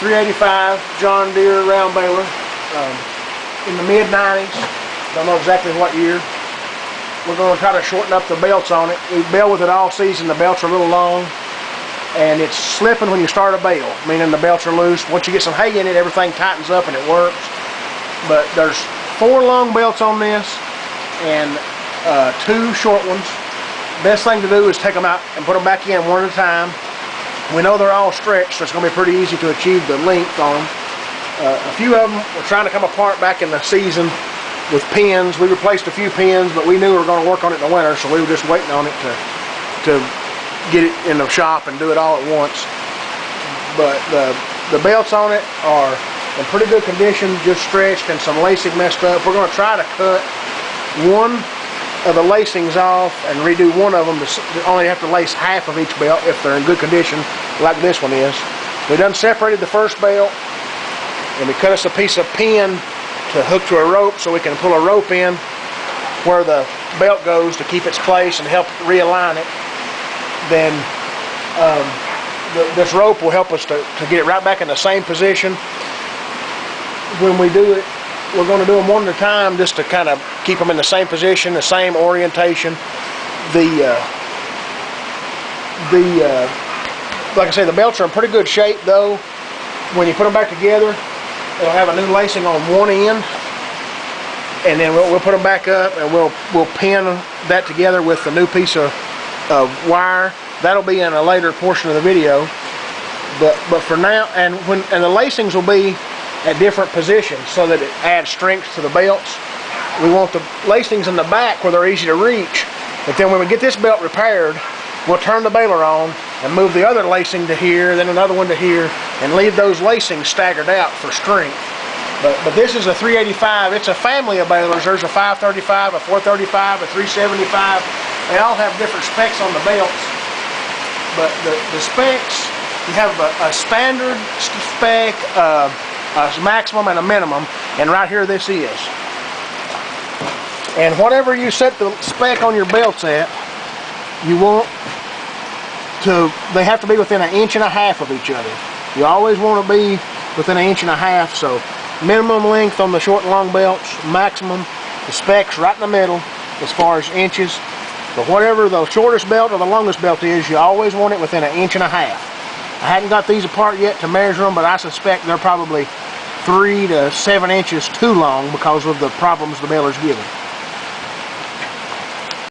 385 John Deere Round Baler in the mid-90s. Don't know exactly what year. We're going to try to shorten up the belts on it. We bale with it all season. The belts are a little long, and it's slipping when you start a bale, meaning the belts are loose. Once you get some hay in it, everything tightens up and it works. But there's 4 long belts on this and 2 short ones. Best thing to do is take them out and put them back in one at a time. We know they're all stretched, so it's going to be pretty easy to achieve the length on them. A few of them were trying to come apart back in the season with pins. We replaced a few pins, but we knew we were going to work on it in the winter, so we were just waiting on it to get it in the shop and do it all at once. But the belts on it are in pretty good condition, just stretched and some lacing messed up. We're going to try to cut one of the lacings off and redo one of them. To only have to lace half of each belt if they're in good condition, like this one is. We done separated the first belt, and we cut us a piece of pin to hook to a rope so we can pull a rope in where the belt goes to keep its place and help realign it. Then this rope will help us to get it right back in the same position. When we do it, we're going to do them one at a time just to kind of keep them in the same position, the same orientation. Like I say, the belts are in pretty good shape though. When you put them back together, it'll have a new lacing on one end, and then we'll put them back up and we'll pin that together with the new piece of wire. That'll be in a later portion of the video. But for now, and the lacings will be at different positions so that it adds strength to the belts. We want the lacings in the back where they're easy to reach, but then when we get this belt repaired, we'll turn the baler on and move the other lacing to here, then another one to here, and leave those lacings staggered out for strength. But this is a 385. It's a family of balers. There's a 535, a 435, a 375. They all have different specs on the belts, but the specs, you have a standard spec, a maximum and a minimum, and right here this is. And whatever you set the spec on your belts at, you want to, they have to be within 1.5 inches of each other. You always want to be within 1.5 inches, so minimum length on the short and long belts, maximum, the specs right in the middle as far as inches. But whatever the shortest belt or the longest belt is, you always want it within 1.5 inches. I hadn't got these apart yet to measure them, but I suspect they're probably 3 to 7 inches too long because of the problems the baler's giving.